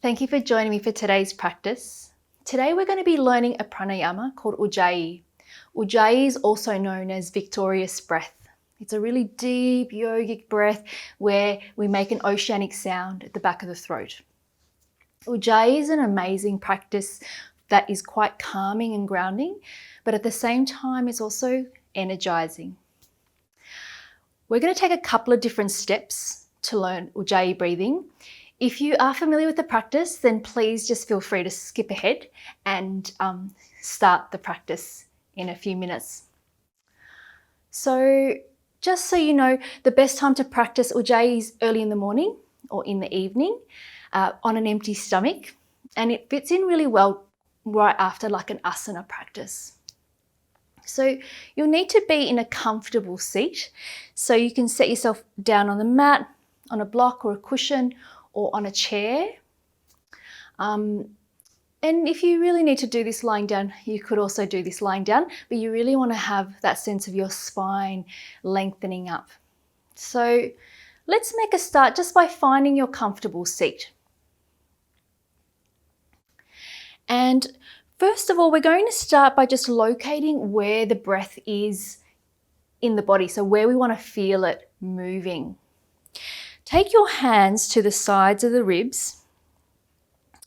Thank you for joining me for today's practice. Today we're going to be learning a pranayama called Ujjayi. Ujjayi is also known as victorious breath. It's a really deep yogic breath where we make an oceanic sound at the back of the throat. Ujjayi is an amazing practice that is quite calming and grounding, but at the same time it's also energizing. We're going to take a couple of different steps to learn Ujjayi breathing. If you are familiar with the practice, then please just feel free to skip ahead and start the practice in a few minutes. So just so you know, the best time to practice Ujjayi is early in the morning or in the evening on an empty stomach, and it fits in really well right after like an asana practice. So you'll need to be in a comfortable seat, so you can set yourself down on the mat, on a block or a cushion, or on a chair. And if you really need to do this lying down, you could also do this lying down, but you really want to have that sense of your spine lengthening up. So let's make a start just by finding your comfortable seat. And first of all, we're going to start by just locating where the breath is in the body, so where we want to feel it moving. Take your hands to the sides of the ribs,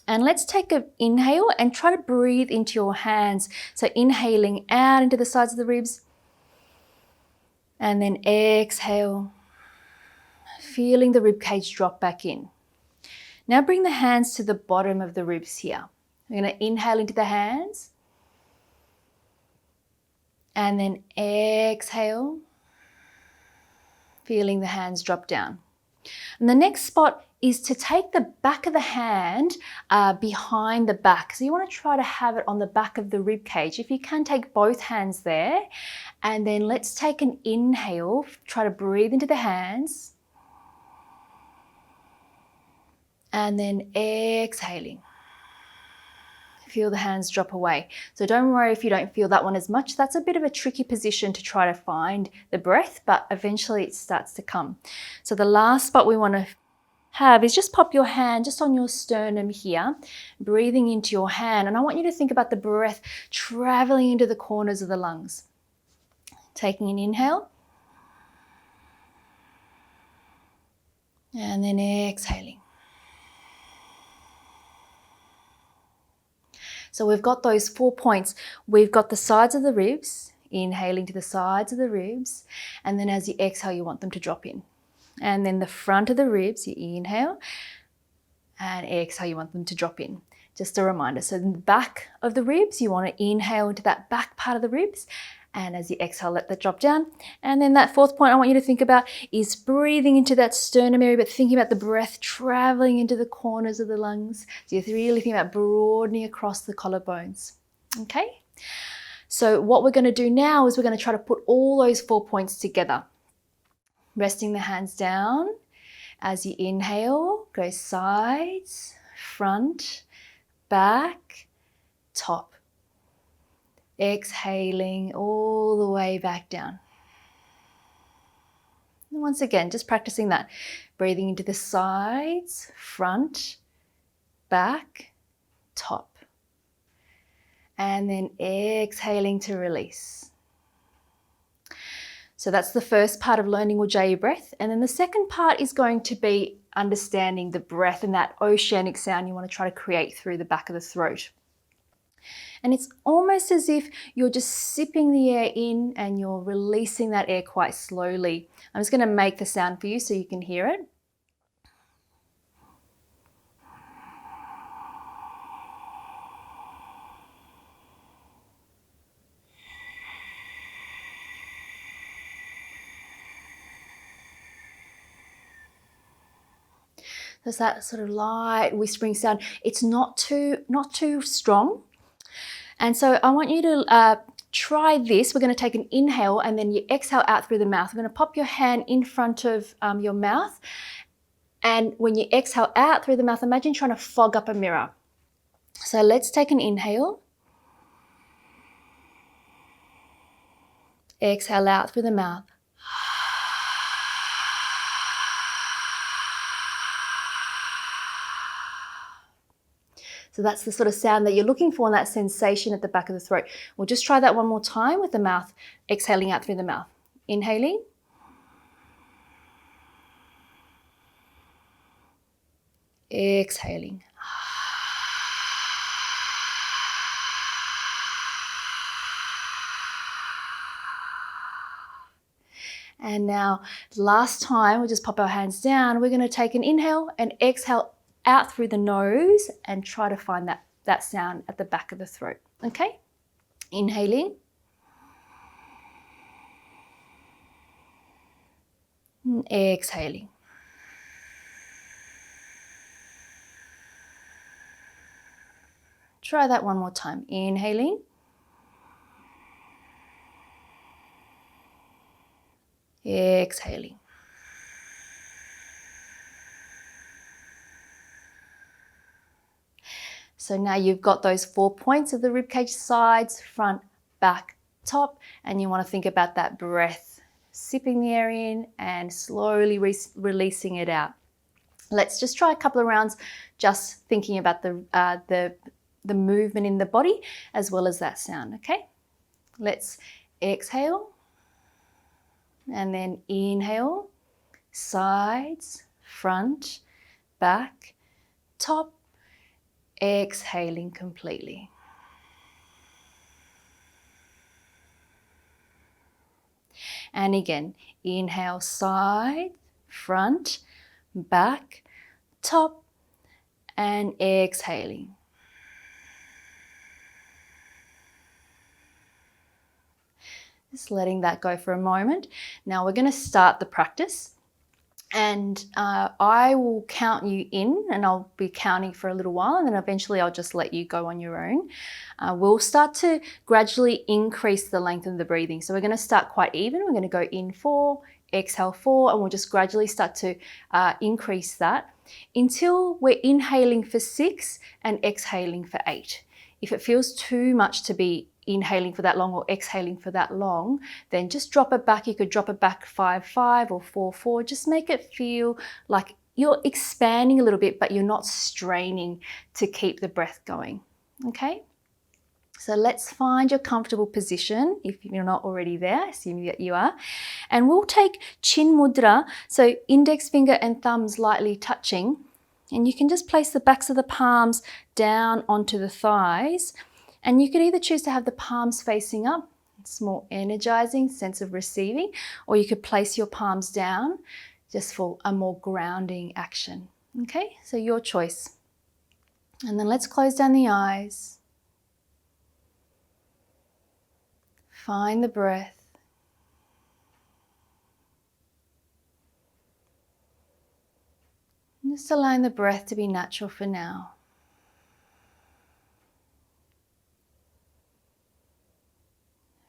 and let's take an inhale and try to breathe into your hands. So inhaling out into the sides of the ribs, and then exhale, feeling the rib cage drop back in. Now bring the hands to the bottom of the ribs here. We're going to inhale into the hands, and then exhale, feeling the hands drop down. And the next spot is to take the back of the hand behind the back. So you want to try to have it on the back of the rib cage. If you can, take both hands there. And then let's take an inhale. Try to breathe into the hands. And then exhaling. Feel the hands drop away. So don't worry if you don't feel that one as much. That's a bit of a tricky position to try to find the breath, but eventually it starts to come. So the last spot we want to have is just pop your hand just on your sternum here, breathing into your hand. And I want you to think about the breath traveling into the corners of the lungs. Taking an inhale. And then exhaling. So we've got those 4 points. We've got the sides of the ribs, inhaling to the sides of the ribs, and then as you exhale, you want them to drop in. And then the front of the ribs, you inhale, and exhale, you want them to drop in. Just a reminder. So in the back of the ribs, you want to inhale into that back part of the ribs, and as you exhale, let that drop down. And then that fourth point I want you to think about is breathing into that sternum area, but thinking about the breath traveling into the corners of the lungs. So you're really thinking about broadening across the collarbones. Okay? So what we're going to do now is we're going to try to put all those 4 points together. Resting the hands down. As you inhale, go sides, front, back, top. Exhaling all the way back down. And once again, just practicing that. Breathing into the sides, front, back, top. And then exhaling to release. So that's the first part of learning Ujjayi breath. And then the second part is going to be understanding the breath and that oceanic sound you want to try to create through the back of the throat. And it's almost as if you're just sipping the air in and you're releasing that air quite slowly. I'm just going to make the sound for you so you can hear it. There's that sort of light whispering sound. It's not too strong. And so I want you to try this. We're going to take an inhale and then you exhale out through the mouth. We're going to pop your hand in front of your mouth. And when you exhale out through the mouth, imagine trying to fog up a mirror. So let's take an inhale. Exhale out through the mouth. So that's the sort of sound that you're looking for and that sensation at the back of the throat. We'll just try that one more time with the mouth, exhaling out through the mouth. Inhaling. Exhaling. And now, last time, we'll just pop our hands down. We're going to take an inhale and exhale out through the nose and try to find that sound at the back of the throat. Okay? Inhaling. And exhaling. Try that one more time. Inhaling. Exhaling. So now you've got those 4 points of the ribcage: sides, front, back, top, and you want to think about that breath, sipping the air in and slowly releasing it out. Let's just try a couple of rounds, just thinking about the movement in the body as well as that sound. Okay, let's exhale and then inhale, sides, front, back, top, exhaling completely. And again, inhale, side, front, back, top, and exhaling. Just letting that go for a moment. Now we're going to start the practice, and I will count you in, and I'll be counting for a little while, and then eventually I'll just let you go on your own. We'll start to gradually increase the length of the breathing. So we're going to start quite even. We're going to go in 4, exhale 4, and we'll just gradually start to increase that until we're inhaling for 6 and exhaling for 8. If it feels too much to be inhaling for that long or exhaling for that long, then just drop it back. You could drop it back 5-5 or 4-4. Just make it feel like you're expanding a little bit, but you're not straining to keep the breath going. Okay? So let's find your comfortable position if you're not already there, assuming that you are. And we'll take chin mudra, so index finger and thumbs lightly touching. And you can just place the backs of the palms down onto the thighs. And you could either choose to have the palms facing up, it's more energizing, sense of receiving, or you could place your palms down just for a more grounding action. Okay, so your choice. And then let's close down the eyes. Find the breath. And just allowing the breath to be natural for now.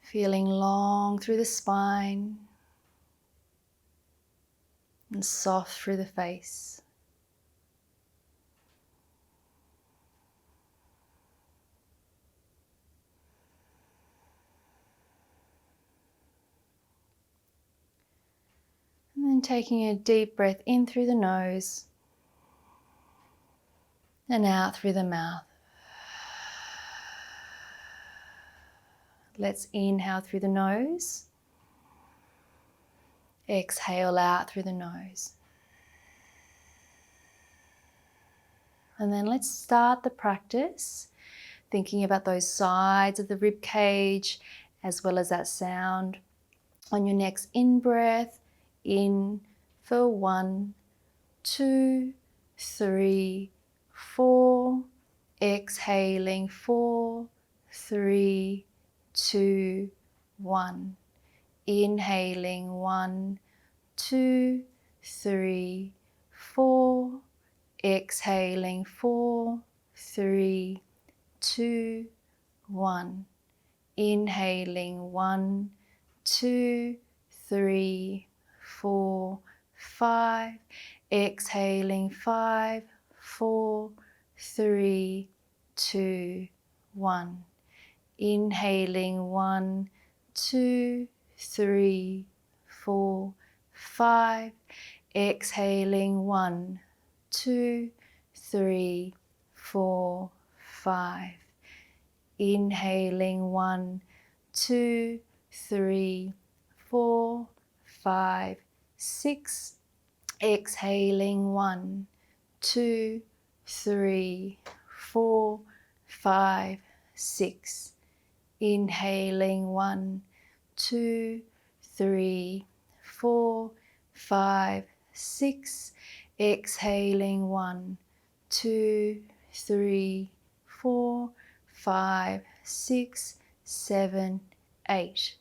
Feeling long through the spine and soft through the face. And then taking a deep breath in through the nose and out through the mouth. Let's inhale through the nose. Exhale out through the nose. And then let's start the practice thinking about those sides of the rib cage as well as that sound. On your next in-breath, in for 1, 2, 3, 4. Exhaling 4, 3, 2, 1. Inhaling 1, 2, 3, 4. Exhaling 4, 3, 2, 1. Inhaling 1, 2, 3, 4, 5. Exhaling 5, 4, 3, 2, 1. Inhaling 1, 2, 3, 4, 5. Exhaling 1, 2, 3, 4, 5. Inhaling 1, 2, 3, 4, 5, 6. Exhaling 1, 2, 3, 4, 5, 6. Inhaling 1, 2, 3, 4, 5, 6. Exhaling 1, 2, 3, 4, 5, 6, 7, 8.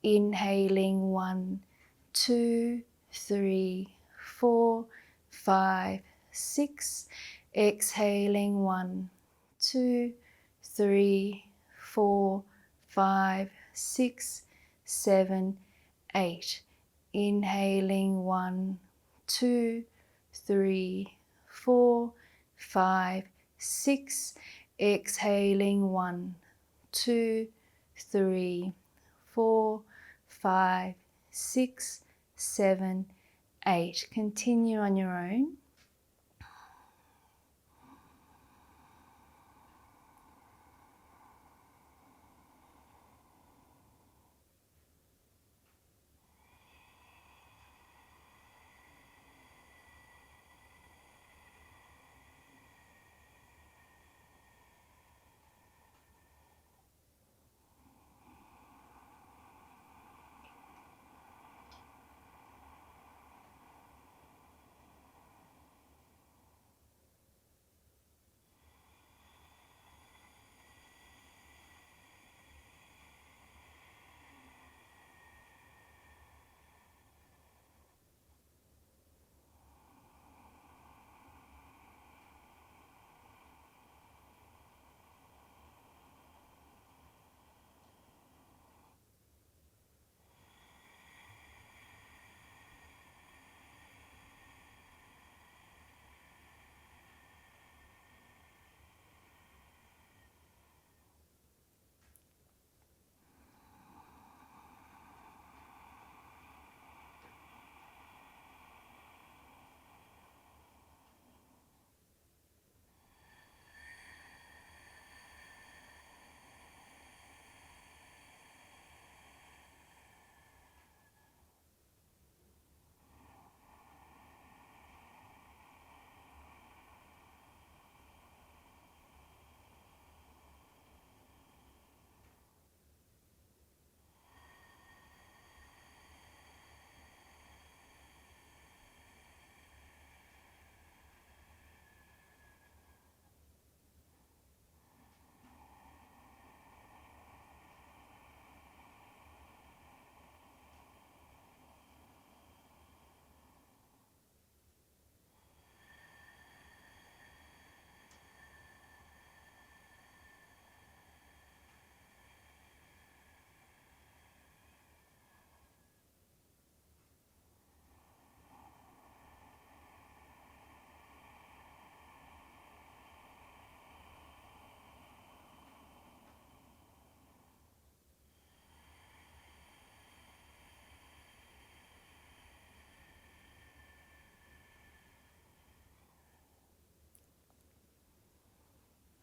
Inhaling 1, 2, 3, 4, 5, 6. Exhaling 1, 2, 3, 4, 5, 6, 7, 8. Inhaling 1, 2, 3, 4, 5, 6. Exhaling 1, 2, 3, 4, 5, 6, 7, 8. Continue on your own.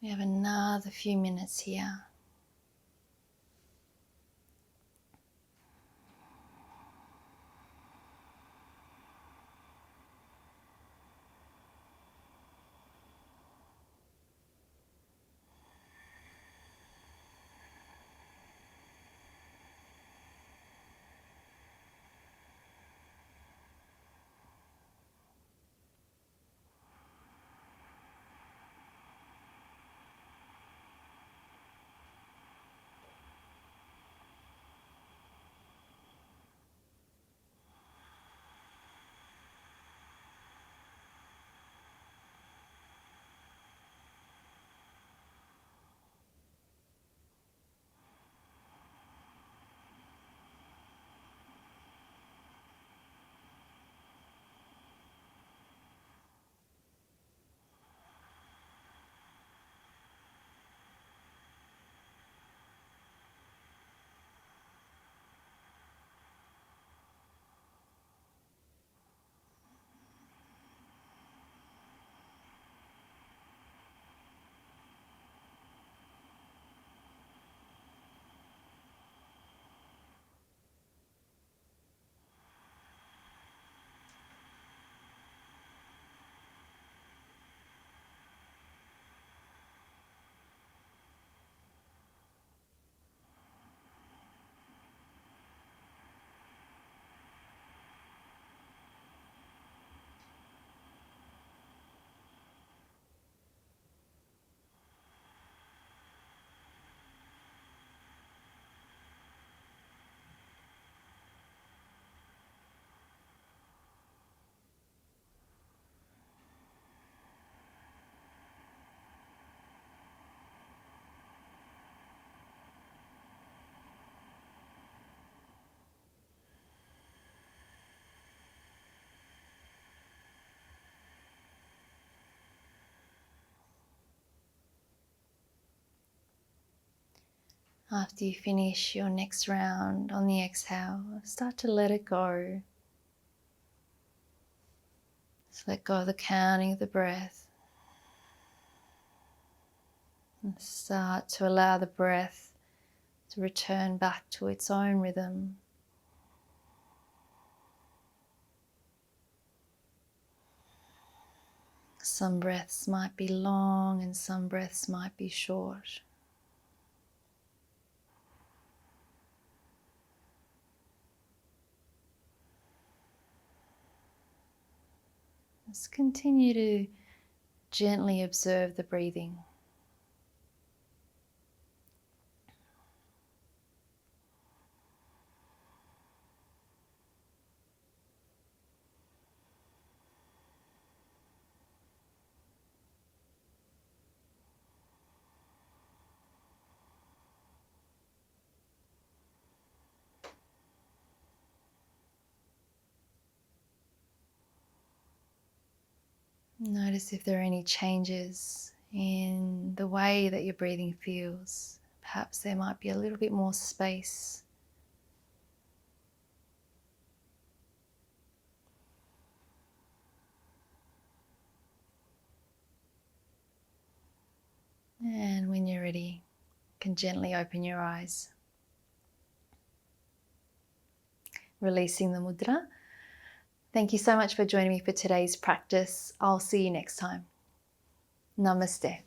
We have another few minutes here. After you finish your next round on the exhale, start to let it go. Just let go of the counting of the breath. And start to allow the breath to return back to its own rhythm. Some breaths might be long and some breaths might be short. Just continue to gently observe the breathing. Notice if there are any changes in the way that your breathing feels. Perhaps there might be a little bit more space. And when you're ready, you can gently open your eyes. Releasing the mudra. Thank you so much for joining me for today's practice. I'll see you next time. Namaste.